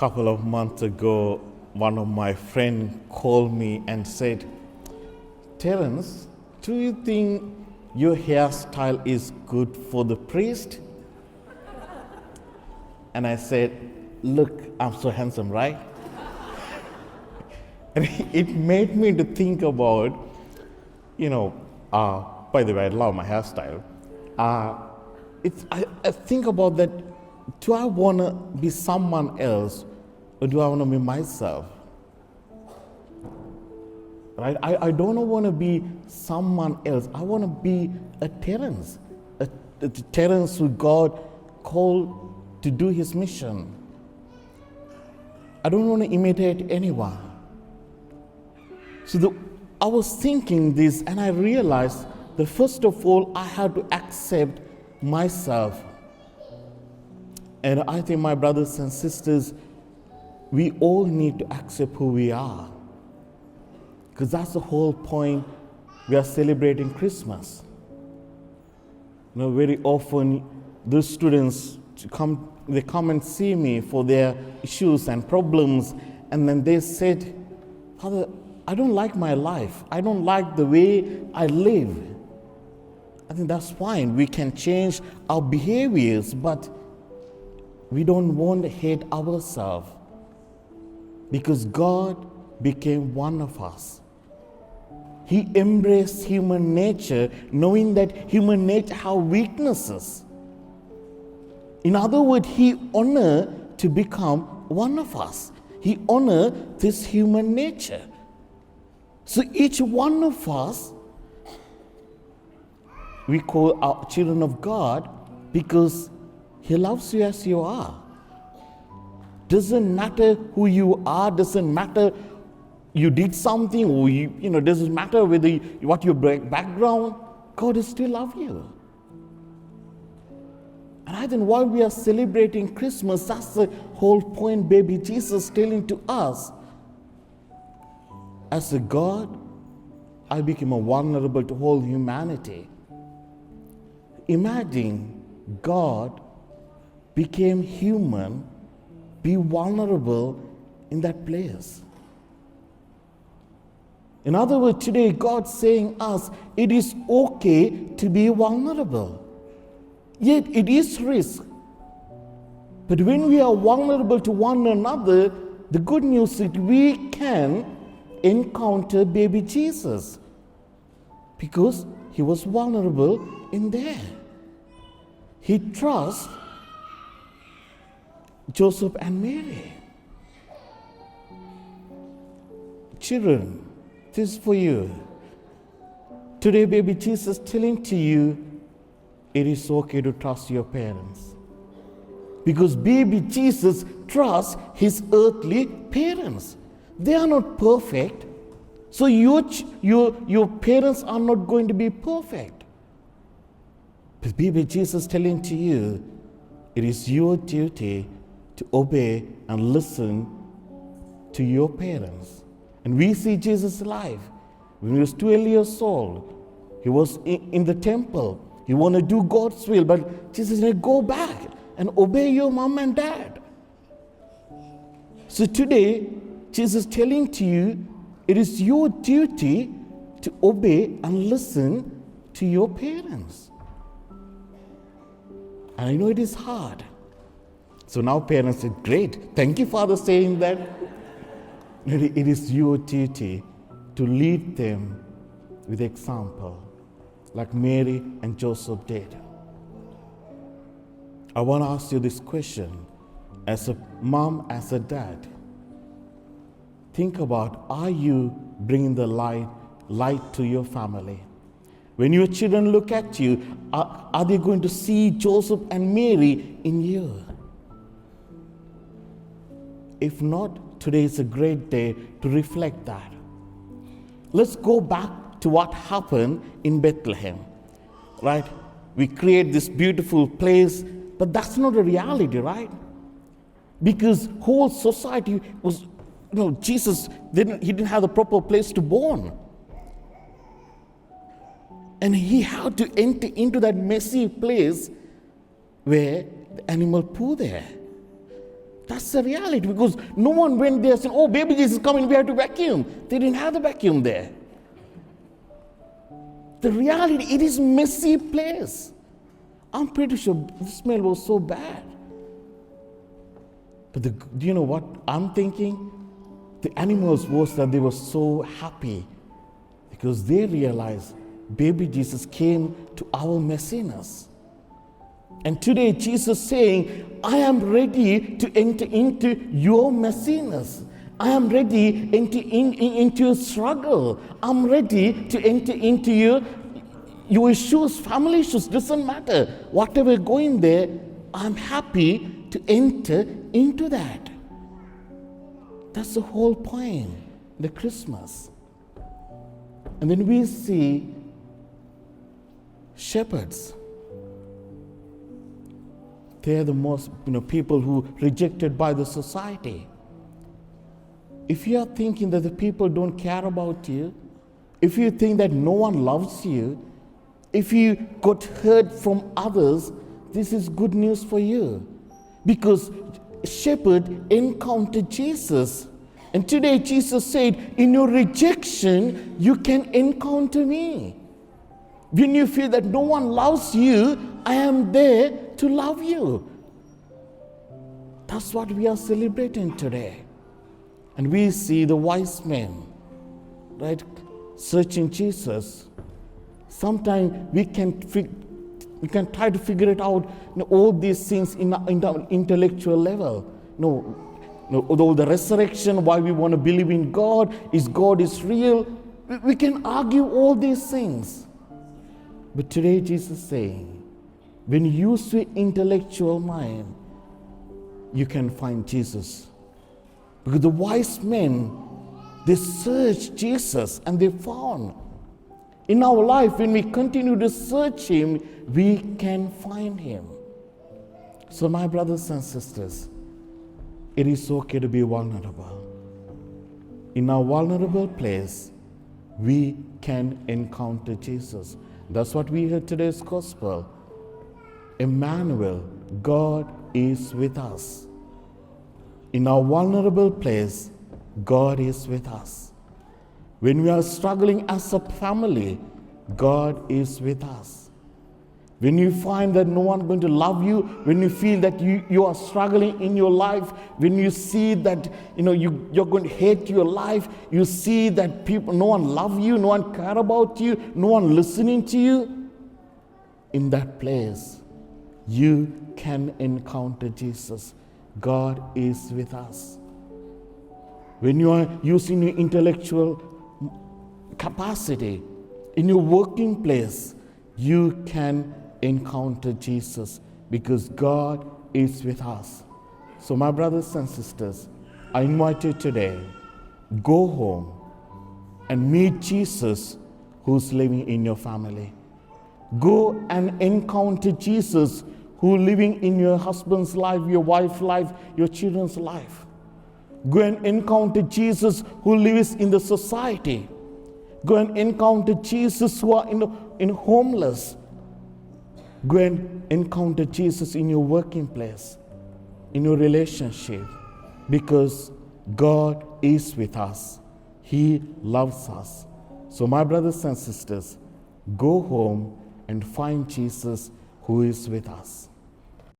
couple of months ago, one of my friends called me and said, Terence, do you think your hairstyle is good for the priest? And I said, look, I'm so handsome, right? And it made me to think about, by the way, I love my hairstyle. I think about that, do I want to be someone else or do I want to be myself? Right? I don't want to be someone else. I want to be a Terence, a Terence who God called to do his mission. I don't want to imitate anyone. So I was thinking this and I realized that first of all, I had to accept myself. And I think my brothers and sisters, we all need to accept who we are. Because that's the whole point we are celebrating Christmas. Very often those students come and see me for their issues and problems, and then they said, Father, I don't like my life. I don't like the way I live. I think that's fine. We can change our behaviors, but we don't want to hate ourselves, because God became one of us. He embraced human nature, knowing that human nature has weaknesses. In other words, he honored to become one of us. He honored this human nature. So each one of us, we call our children of God because he loves you as you are. Doesn't matter who you are, doesn't matter you did something, or doesn't matter what your background, God will still love you. And I think while we are celebrating Christmas, that's the whole point baby Jesus telling to us. As a God, I became vulnerable to whole humanity. Imagine God became human, be vulnerable in that place. In other words, today God's saying us, it is okay to be vulnerable. Yet it is risk. But when we are vulnerable to one another, the good news is we can encounter baby Jesus, because he was vulnerable in there. He trusts Joseph and Mary. Children, this is for you. Today, baby Jesus telling to you, it is okay to trust your parents. Because baby Jesus trusts his earthly parents. They are not perfect. So your parents are not going to be perfect. But baby Jesus telling to you, it is your duty to obey and listen to your parents. And we see Jesus' life. When he was 12 years old, he was in the temple. He wanted to do God's will, but Jesus said, go back and obey your mom and dad. So today, Jesus is telling to you, it is your duty to obey and listen to your parents. And I know it is hard. So now parents said, great, thank you, Father, saying that. It is your duty to lead them with example, like Mary and Joseph did. I want to ask you this question, as a mom, as a dad. Think about, are you bringing the light to your family? When your children look at you, are they going to see Joseph and Mary in you? If not, today is a great day to reflect that. Let's go back to what happened in Bethlehem, right? We create this beautiful place, but that's not a reality, right? Because whole society was, Jesus didn't have the proper place to born. And he had to enter into that messy place where the animal poo there. That's the reality, because no one went there and said, oh, baby Jesus is coming, we have to vacuum. They didn't have the vacuum there. The reality, it is a messy place. I'm pretty sure the smell was so bad. But do you know what I'm thinking? The animals was that they were so happy because they realized baby Jesus came to our messiness. And today Jesus saying, I am ready to enter into your messiness. I am ready into your struggle. I'm ready to enter into your issues, family issues, doesn't matter. Whatever going there, I'm happy to enter into that. That's the whole point, the Christmas. And then we see shepherds. They're the most, people who rejected by the society. If you are thinking that the people don't care about you, if you think that no one loves you, if you got hurt from others, this is good news for you. Because shepherd encountered Jesus. And today Jesus said, in your rejection, you can encounter me. When you feel that no one loves you, I am there to love you. That's what we are celebrating today. And we see the wise men, right, searching Jesus. Sometimes we can try to figure it out, all these things in the intellectual level. Although the resurrection, why we want to believe in God is real, we can argue all these things. But today Jesus is saying, when you use your intellectual mind, you can find Jesus. Because the wise men, they searched Jesus and they found. In our life, when we continue to search Him, we can find Him. So my brothers and sisters, it is okay to be vulnerable. In our vulnerable place, we can encounter Jesus. That's what we heard today's gospel. Emmanuel, God is with us. In our vulnerable place, God is with us. When we are struggling as a family, God is with us. When you find that no one is going to love you, when you feel that you are struggling in your life, when you see that you're going to hate your life, you see that no one love you, no one care about you, no one listening to you, in that place, you can encounter Jesus. God is with us. When you are using your intellectual capacity, in your working place, you can encounter Jesus because God is with us. So my brothers and sisters, I invite you today, go home and meet Jesus who's living in your family. Go and encounter Jesus who living in your husband's life, your wife's life, your children's life. Go and encounter Jesus who lives in the society. Go and encounter Jesus who are in homeless. Go and encounter Jesus in your working place, in your relationship, because God is with us. He loves us. So my brothers and sisters, go home and find Jesus who is with us.